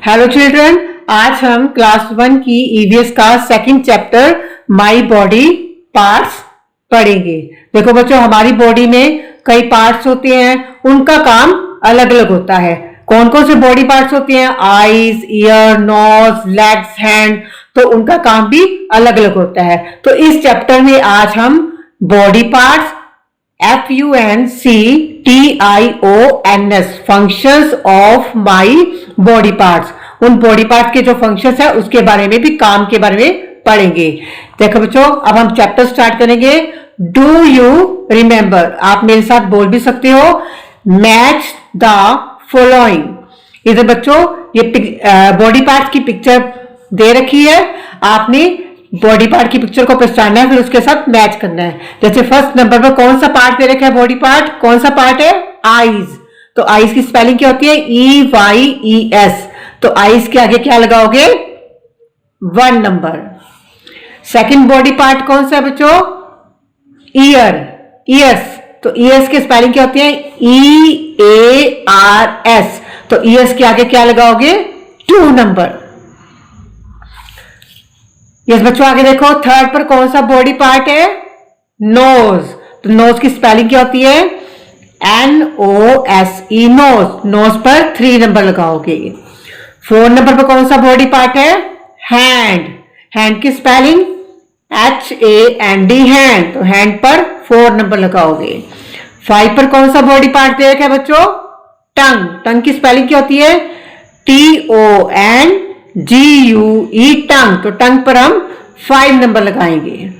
Hello children, आज हम class 1 की ईवीएस का second chapter my body parts पढ़ेंगे। देखो बच्चों, हमारी बॉडी में कई पार्ट्स होते हैं, उनका काम अलग अलग होता है। कौन कौन से बॉडी पार्ट्स होते हैं? Eyes, ear, nose, legs, hand, तो उनका काम भी अलग अलग होता है। तो इस चैप्टर में आज हम body parts FUNCTIONS functions of my body parts, उन बॉडी पार्ट्स के जो फंक्शंस है उसके बारे में भी, काम के बारे में पढ़ेंगे। देखो बच्चों, अब हम चैप्टर स्टार्ट करेंगे। डू यू रिमेंबर, आप मेरे साथ बोल भी सकते हो, मैच द फॉलोइंग। इधर बच्चों ये बॉडी पार्ट्स की पिक्चर दे रखी है, आपने बॉडी पार्ट की पिक्चर को पहचानना है, फिर उसके साथ मैच करना है। जैसे फर्स्ट नंबर पर कौन सा पार्ट दे रखा है? बॉडी पार्ट कौन सा पार्ट है? आईज। तो आईज की स्पेलिंग क्या होती है? EYES। तो आईज के आगे क्या लगाओगे? 1 नंबर। सेकंड बॉडी पार्ट कौन सा है बच्चों? Year, years. तो ईयर्स की स्पेलिंग क्या होती है? EARS। तो ईयर्स के आगे क्या लगाओगे? 2 नंबर। यस बच्चों, आगे देखो, थर्ड पर कौन सा बॉडी पार्ट है? नोज। तो नोज की स्पेलिंग क्या होती है? NOSE, nose. नोज पर 3 नंबर लगाओगे। 4 नंबर पर कौन सा बॉडी पार्ट है? हैंड। हैंड की स्पेलिंग HAND, हैंड। तो हैंड पर 4 नंबर लगाओगे। 5 पर कौन सा बॉडी पार्ट दे रखा है बच्चों? टंग। टंग की स्पेलिंग क्या होती है? TONGUE, टंग। तो टंग पर हम 5 नंबर लगाएंगे।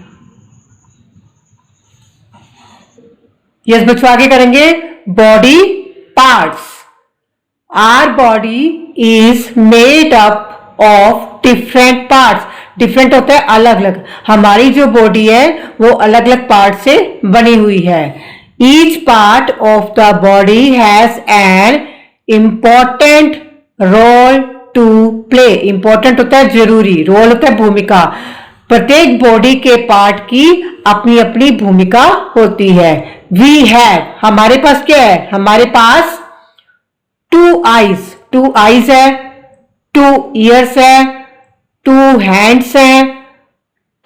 यस बच्चों, आगे करेंगे body parts. Our body is made up of different parts. Different होता है अलग अलग। हमारी जो बॉडी है वो अलग अलग पार्ट से बनी हुई है। Each part of the body has an important role to play. Important होता है जरूरी, रोल होता है भूमिका। प्रत्येक बॉडी के पार्ट की अपनी अपनी भूमिका होती है। वी हैव, हमारे पास क्या है? हमारे पास 2 आईज, 2 आईज है, 2 ईयर्स है, 2 हैंड्स है,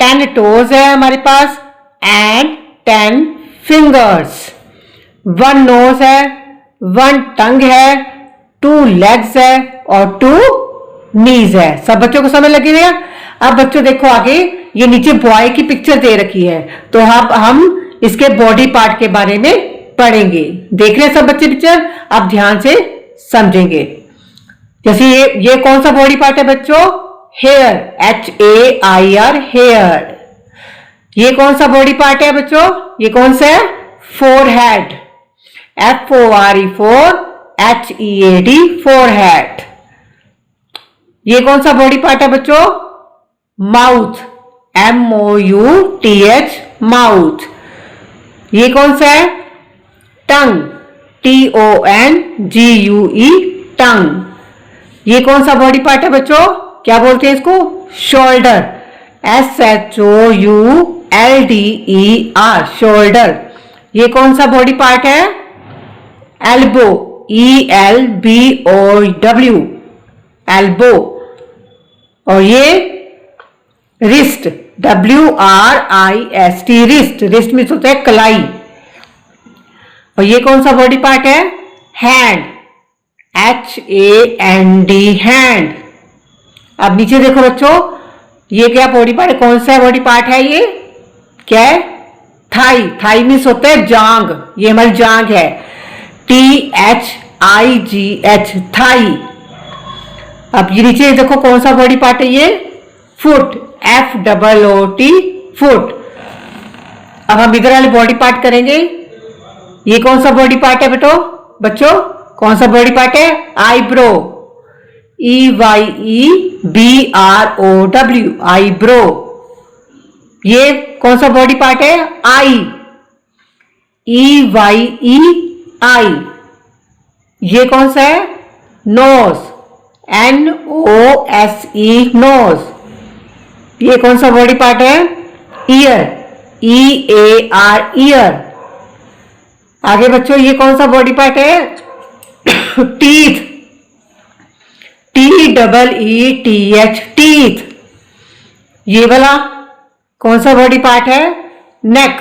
10 टोज है हमारे पास, एंड 10 फिंगर्स। 1 नोज है, 1 टंग है, 2 लेग्स है और 2 नीज है। सब बच्चों को समझ लगी है? अब बच्चों देखो आगे, ये नीचे बॉय की पिक्चर दे रखी है, तो अब हम इसके बॉडी पार्ट के बारे में पढ़ेंगे। देख रहे हैं सब बच्चे पिक्चर? अब ध्यान से समझेंगे। जैसे ये कौन सा बॉडी पार्ट है बच्चों? Hair, HAIR, hair. ये कौन सा बॉडी पार्ट है बच्चों? ये कौन सा है? Forehead, FORE, HEAD, forehead. ये कौन सा बॉडी पार्ट है बच्चों? Mouth, MOUTH, mouth. ये कौन सा है? टंग, TONGUE, टंग। ये कौन सा बॉडी पार्ट है बच्चों? क्या बोलते हैं इसको? Shoulder, SHOULDER, shoulder. ये कौन सा बॉडी पार्ट है? Elbow, ELBOW, elbow. और ये wrist, WRIST, wrist. Wrist means होता है कलाई। और ये कौन सा बॉडी पार्ट है? Hand, HAND, hand. अब नीचे देखो बच्चों, ये क्या बॉडी पार्ट है? कौन सा बॉडी पार्ट है ये? क्या है? थाई। थाई मीन्स होता है जांग, ये हमारी जांग है, THIGH, थाई। अब ये नीचे देखो कौन सा बॉडी पार्ट है ये? Foot, FOOT, foot. अब हम इधर वाले बॉडी पार्ट करेंगे। ये कौन सा बॉडी पार्ट है बच्चों? कौन सा बॉडी पार्ट है? Eyebrow, EYEBROW, eyebrow. ये कौन सा बॉडी पार्ट है? आई, EYEI। ये कौन सा है? Nose, NOSE, nose. ये कौन सा बॉडी पार्ट है? Ear, EAR, ear. आगे बच्चों ये कौन सा बॉडी पार्ट है? Teeth, TEETH teeth. ये वाला कौन सा बॉडी पार्ट है? नेक,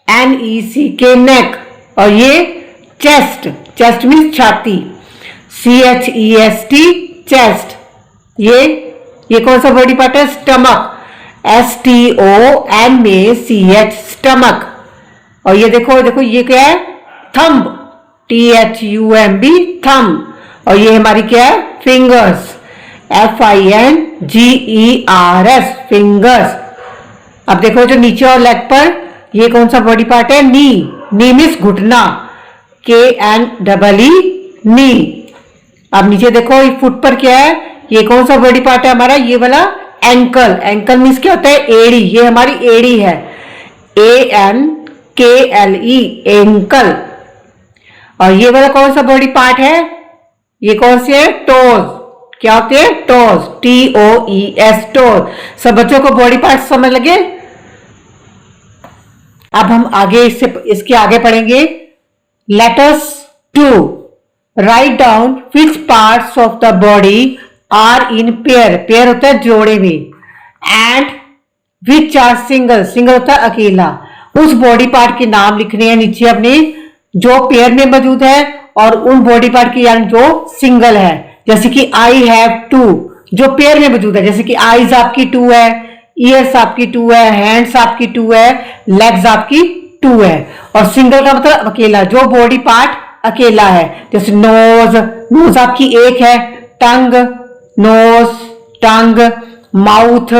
NECK नेक। और ये चेस्ट, चेस्ट मीन्स छाती, CHEST चेस्ट। ये कौन सा बॉडी पार्ट है? Stomach, STOMACH stomach. और ये देखो देखो ये क्या है? Thumb, THUMB thumb. और ये हमारी क्या है? Fingers, FINGERS fingers. अब देखो जो नीचे और लेग पर ये कौन सा बॉडी पार्ट है? नी, नी मीन्स घुटना, KNEE नी। अब नीचे देखो ये फुट पर क्या है? ये कौन सा बॉडी पार्ट है हमारा? ये वाला एंकल, एंकल मीन्स क्या होता है? एड़ी, ये हमारी एड़ी है, ANKLE एंकल। और ये वाला कौन सा बॉडी पार्ट है? ये कौन से है? टोज, क्या होते हैं? Toes, TOES toes. सब बच्चों को बॉडी पार्ट समझ लगे? अब हम आगे इसके आगे पढ़ेंगे। Let us to write down which parts of the body are in pair, pair होता है जोड़े में, and which are single, single होता है अकेला। उस बॉडी पार्ट के नाम लिखने हैं नीचे अपने जो पेयर में मौजूद है, और उन बॉडी पार्ट की यानी जो सिंगल है। जैसे कि आई हैव टू, जो पेयर में मौजूद है, जैसे कि आईज आपकी 2 है, ईयर्स आपकी 2 है, हैंड्स आपकी 2 है, लेग्स आपकी 2 है। और सिंगल का मतलब अकेला, जो बॉडी पार्ट अकेला है। जैसे नोज, नोज आपकी 1 है, टंग, नोज, टंग, माउथ,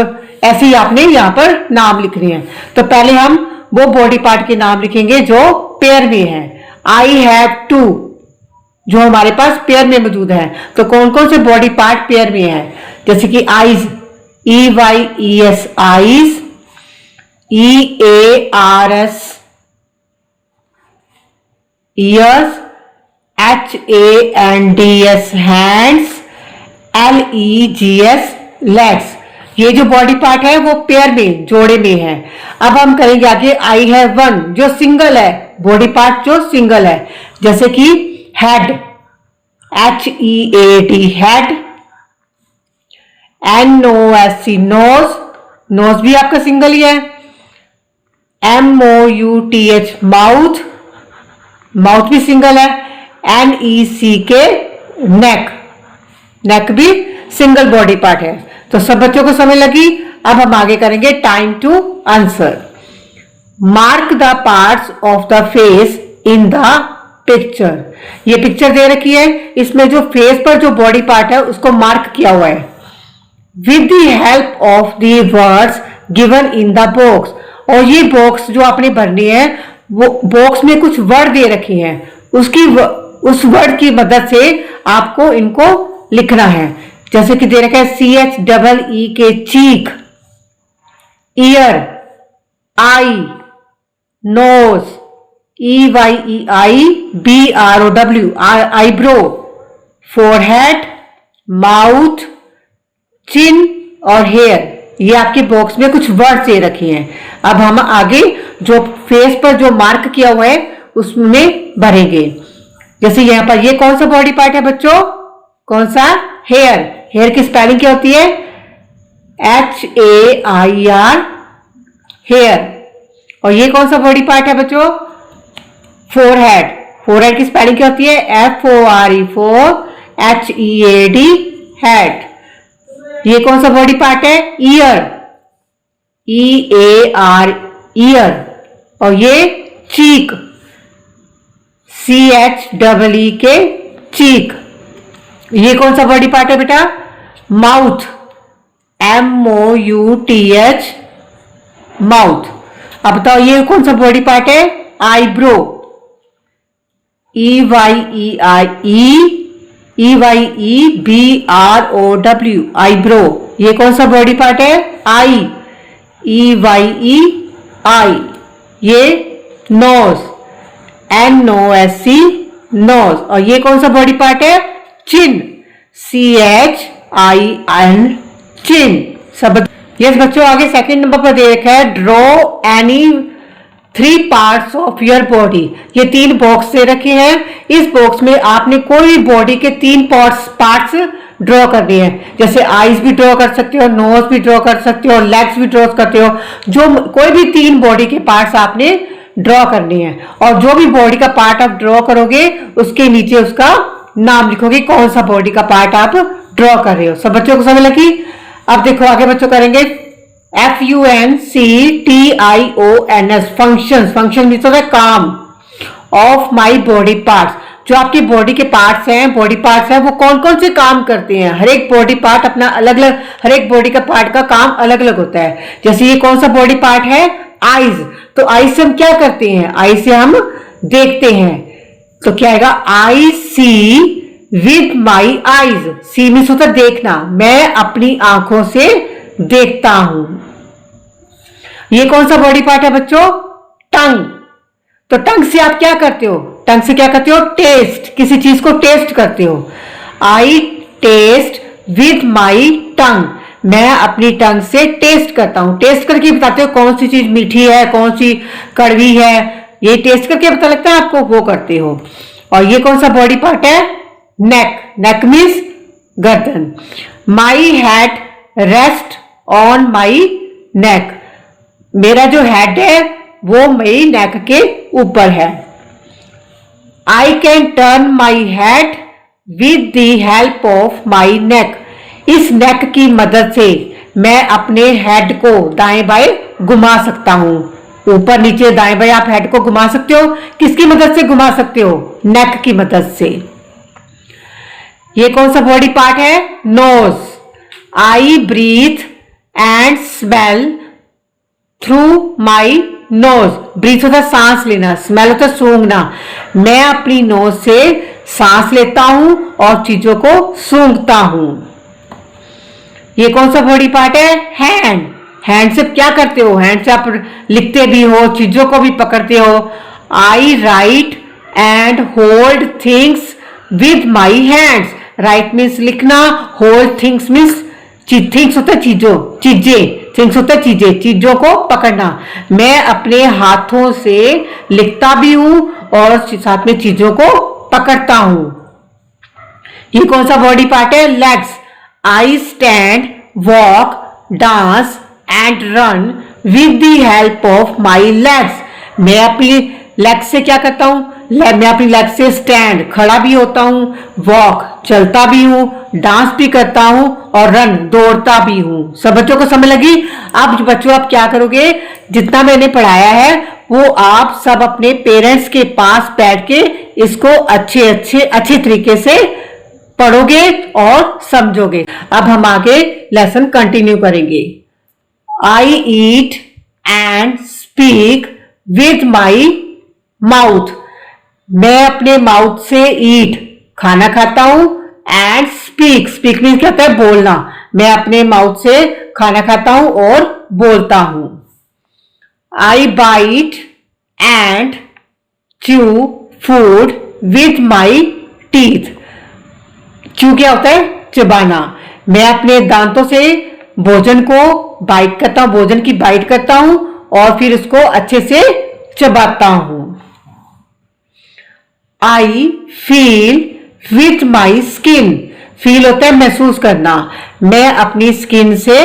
ऐसे ही आपने यहां पर नाम लिखने हैं। तो पहले हम वो बॉडी पार्ट के नाम लिखेंगे जो पेयर में है। आई हैव टू, जो हमारे पास पेयर में मौजूद है। तो कौन कौन से बॉडी पार्ट पेयर में है? जैसे कि eyes, EYES eyes, EARS years, HANDS hands, LEGS legs. ये जो बॉडी पार्ट है वो पेयर में, जोड़े में है। अब हम करेंगे आगे आई हैव वन, जो सिंगल है, बॉडी पार्ट जो सिंगल है। जैसे कि head, HEAD head, NOSE nose, nose भी आपका सिंगल ही है। MOUTH माउथ, माउथ भी सिंगल है। NECK नेक, नेक भी सिंगल बॉडी पार्ट है। तो सब बच्चों को समझ लगी? अब हम आगे करेंगे time to answer. Mark the parts of the face in the picture. ये पिक्चर दे रखी है, इसमें जो फेस पर जो बॉडी पार्ट है उसको मार्क किया हुआ है with the help of the words given in the box. और ये बॉक्स जो आपने भरनी है, वो बॉक्स में कुछ वर्ड दे रखे हैं, उस वर्ड की मदद से आपको इनको लिखना है। जैसे कि दे रखा है CHEE cheek, ear, eye, nose, EYEI BROW eyebrow, forehead, mouth, chin और हेयर। ये आपके बॉक्स में कुछ वर्ड दे रखे हैं। अब हम आगे जो फेस पर जो मार्क किया हुआ है उसमें भरेंगे। जैसे यहाँ पर ये कौन सा बॉडी पार्ट है बच्चों? कौन सा? हेयर। हेयर की स्पेलिंग क्या होती है? HAIR hair. और ये कौन सा बॉडी पार्ट है बच्चों? फोरहेड। फोरहेड की स्पेलिंग क्या होती है? FOREHEAD head. ये कौन सा बॉडी पार्ट है? Ear, EAR year. और ये चीक, CHEEK चीक। ये कौन सा बॉडी पार्ट है बेटा? Mouth, MOUTH mouth. अब बताओ ये कौन सा बॉडी पार्ट है? Eyebrow, EYEBROW eyebrow. ये कौन सा बॉडी पार्ट है? आई, EYEI। ये नोज, NOSE नोज। और ये कौन सा बॉडी पार्ट है? चिन, CHIN चिन। सब यस बच्चों, आगे सेकंड नंबर पर दे रखा है draw any 3 parts of your body. ये 3 बॉक्स दे रखे हैं। इस बॉक्स में आपने कोई बॉडी के 3 पार्ट्स ड्रॉ करनी है। जैसे आईज भी ड्रॉ कर सकते हो, नोज भी ड्रॉ कर सकते हो, लेग्स भी ड्रॉ करते हो। जो कोई भी 3 बॉडी के पार्ट्स आपने ड्रॉ करनी है, और जो भी बॉडी का पार्ट आप ड्रॉ करोगे उसके नीचे उसका नाम लिखोगे, कौन सा बॉडी का पार्ट आप ड्रॉ कर रहे हो। सब बच्चों को समझ लगी? अब देखो आगे बच्चों करेंगे FUNCTIONS फंक्शंस। फंक्शन मीन्स होता है काम ऑफ माई बॉडी पार्ट्स। जो आपकी बॉडी के पार्ट्स हैं, बॉडी पार्ट्स हैं, वो कौन कौन से काम करते हैं। हर एक बॉडी पार्ट अपना अलग अलग, हर एक बॉडी का पार्ट का काम अलग अलग होता है। जैसे ये कौन सा बॉडी पार्ट है? आईज। तो आईज से हम क्या करते हैं? आईज से हम देखते हैं। तो क्या आएगा? I see with my eyes. See means होता है देखना, मैं अपनी आंखों से देखता हूं। ये कौन सा बॉडी पार्ट है बच्चों? टंग। तो टंग से आप क्या करते हो? टंग से क्या करते हो? टेस्ट, किसी चीज को टेस्ट करते हो। आई टेस्ट विद माई टंग। मैं अपनी टंग से टेस्ट करता हूं। टेस्ट करके बताते हो कौन सी चीज मीठी है, कौन सी कड़वी है। ये टेस्ट करके पता लगता है आपको, वो करते हो। और ये कौन सा बॉडी पार्ट है? नेक। नेक मीन्स गर्दन। My head rest on my neck. मेरा जो हेड है वो मेरी नेक के ऊपर है। I can turn my head with the help of my neck. इस नेक की मदद से मैं अपने हेड को दाएं बाएं घुमा सकता हूं। ऊपर नीचे दाएं बाएं आप हेड को घुमा सकते हो। किसकी मदद से घुमा सकते हो? नेक की मदद से। ये कौन सा बॉडी पार्ट है? Nose. I breathe and smell through my nose. Breathe होता है सांस लेना, स्मेल होता है सूंघना। मैं अपनी नोज से सांस लेता हूं और चीजों को सूंघता हूं। ये कौन सा बॉडी पार्ट है? हैंड। हैंड से क्या करते हो? हैंड से आप लिखते भी हो, चीजों को भी पकड़ते हो। I write and hold things with my hands. Write means लिखना, होल्ड थिंग्स मीन्स थिंग्स होता है चीजों, चीजें। थिंग्स होता है चीजें, चीजों को पकड़ना। मैं अपने हाथों से लिखता भी हूं और साथ में चीजों को पकड़ता हूं। ये कौन सा बॉडी पार्ट है? Legs. I stand, walk, dance and run with the help of my legs. मैं अपनी लेग से क्या करता हूं? मैं अपनी लेग से स्टैंड, खड़ा भी होता हूं, वॉक, चलता भी हूं, डांस भी करता हूं और रन, दौड़ता भी हूं। सब बच्चों को समझ लगी? अब बच्चों आप क्या करोगे? जितना मैंने पढ़ाया है वो आप सब अपने पेरेंट्स के पास बैठ के इसको अच्छे तरीके से पढ़ोगे और समझोगे। अब हम आगे लेसन कंटिन्यू करेंगे। I eat and speak with my mouth. मैं अपने माउथ से ईट, खाना खाता हूं, एंड स्पीक, स्पीक मीन्स क्या होता है? बोलना। मैं अपने माउथ से खाना खाता हूं और बोलता हूं। I bite and chew food with my teeth. Chew क्या होता है? चबाना। मैं अपने दांतों से भोजन को बाइट करता हूं, भोजन की बाइट करता हूं और फिर उसको अच्छे से चबाता हूं। I feel with my skin. Feel होता है महसूस करना। मैं अपनी स्किन से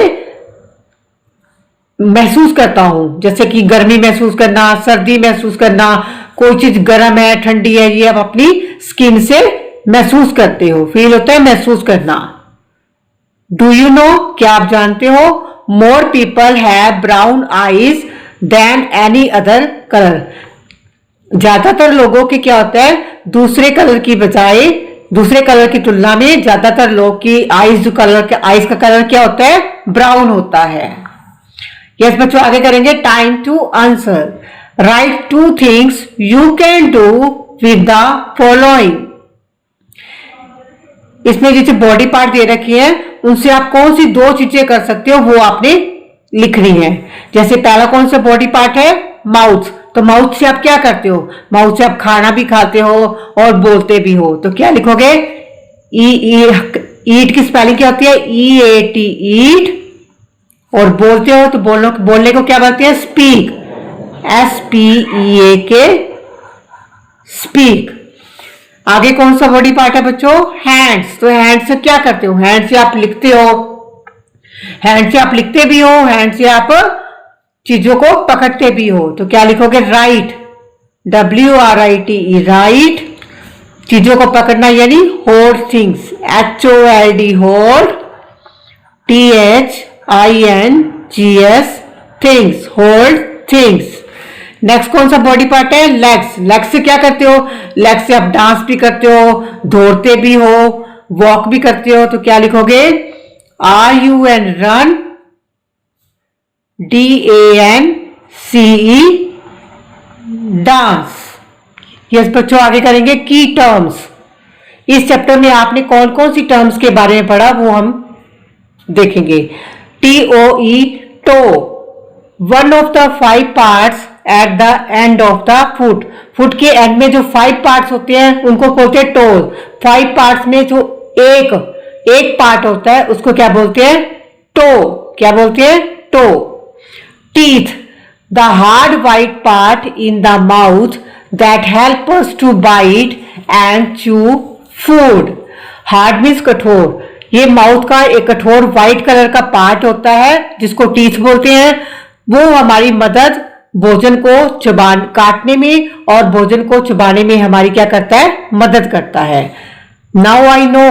महसूस करता हूं, जैसे कि गर्मी महसूस करना, सर्दी महसूस करना, कोई चीज गर्म है, ठंडी है, ये आप अपनी स्किन से महसूस करते हो। फील होता है महसूस करना। डू यू नो, क्या आप जानते हो? More people have brown eyes than any other colour. ज्यादातर लोगों के क्या होता है? दूसरे कलर की बजाय, दूसरे कलर की तुलना में ज्यादातर लोग की आईज आईज का कलर क्या होता है? ब्राउन होता है। यस बच्चों, आगे करेंगे। Time to answer. Write 2 things you can do with the following. इसमें जैसे बॉडी पार्ट दे रखी है, उनसे आप कौन सी 2 चीजें कर सकते हो वो आपने लिखनी है। जैसे पहला कौन सा बॉडी पार्ट है? माउथ। तो माउथ से आप क्या करते हो? माउथ से आप खाना भी खाते हो और बोलते भी हो। तो क्या लिखोगे? ईट की स्पेलिंग क्या होती है? EAT, ईट। और बोलते हो तो बोलने को क्या बोलते हैं? Speak, SPEAK, speak. आगे कौन सा बॉडी पार्ट है बच्चों? हैंड्स। तो हैंड से क्या करते हो? हैंड से आप लिखते हो, हैंड से आप लिखते भी हो, हैंड से आप चीजों को पकड़ते भी हो। तो क्या लिखोगे? Right, WRITE, right. चीजों को पकड़ना यानी hold things, HOLD, hold, THINGS, things, hold things. Next कौन सा बॉडी पार्ट है? लेग्स। लेग्स से क्या करते हो? लेग्स से आप डांस भी करते हो, दौड़ते भी हो, वॉक भी करते हो। तो क्या लिखोगे? RUN, run, DANCE, dance. Yes बच्चों, आगे करेंगे की टर्म्स। इस चैप्टर में आपने कौन कौन सी टर्म्स के बारे में पढ़ा वो हम देखेंगे। TOE, toe, one of the 5 parts at the end of the foot. Foot के एंड में जो 5 पार्ट्स होते हैं उनको बोलते हैं टोज। 5 पार्ट्स में जो एक पार्ट होता है उसको क्या बोलते हैं? टो। क्या बोलते हैं? Toe. Teeth, the hard white part in the mouth that help us to bite and chew food. Hard means कठोर। ये माउथ का एक कठोर व्हाइट कलर का पार्ट होता है जिसको टीथ बोलते हैं। वो हमारी मदद भोजन को काटने में और भोजन को चबाने में हमारी क्या करता है? मदद करता है। नाउ आई नो,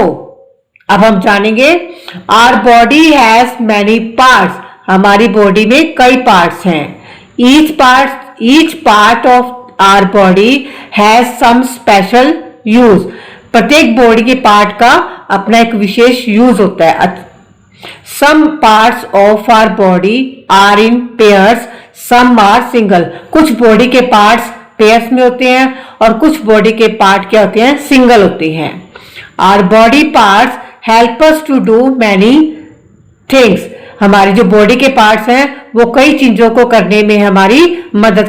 अब हम जानेंगे। Our body has many parts. हमारी बॉडी में कई पार्ट्स हैं। Each part of our body has some special use. प्रत्येक बॉडी के पार्ट का अपना एक विशेष यूज होता है। Some parts of our body are in pairs, some are single. कुछ बॉडी के पार्ट्स पेयर्स में होते हैं और कुछ बॉडी के पार्ट क्या होते हैं? सिंगल होते हैं। Our body parts help us to do many things. हमारे जो बॉडी के पार्ट्स हैं वो कई चीजों को करने में हमारी मदद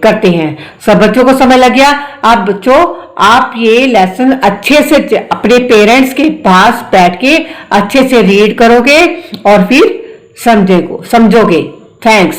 करते हैं। सब बच्चों को समझ लग गया? अब बच्चों आप ये लेसन अच्छे से अपने पेरेंट्स के पास बैठ के अच्छे से रीड करोगे और फिर समझोगे। थैंक्स।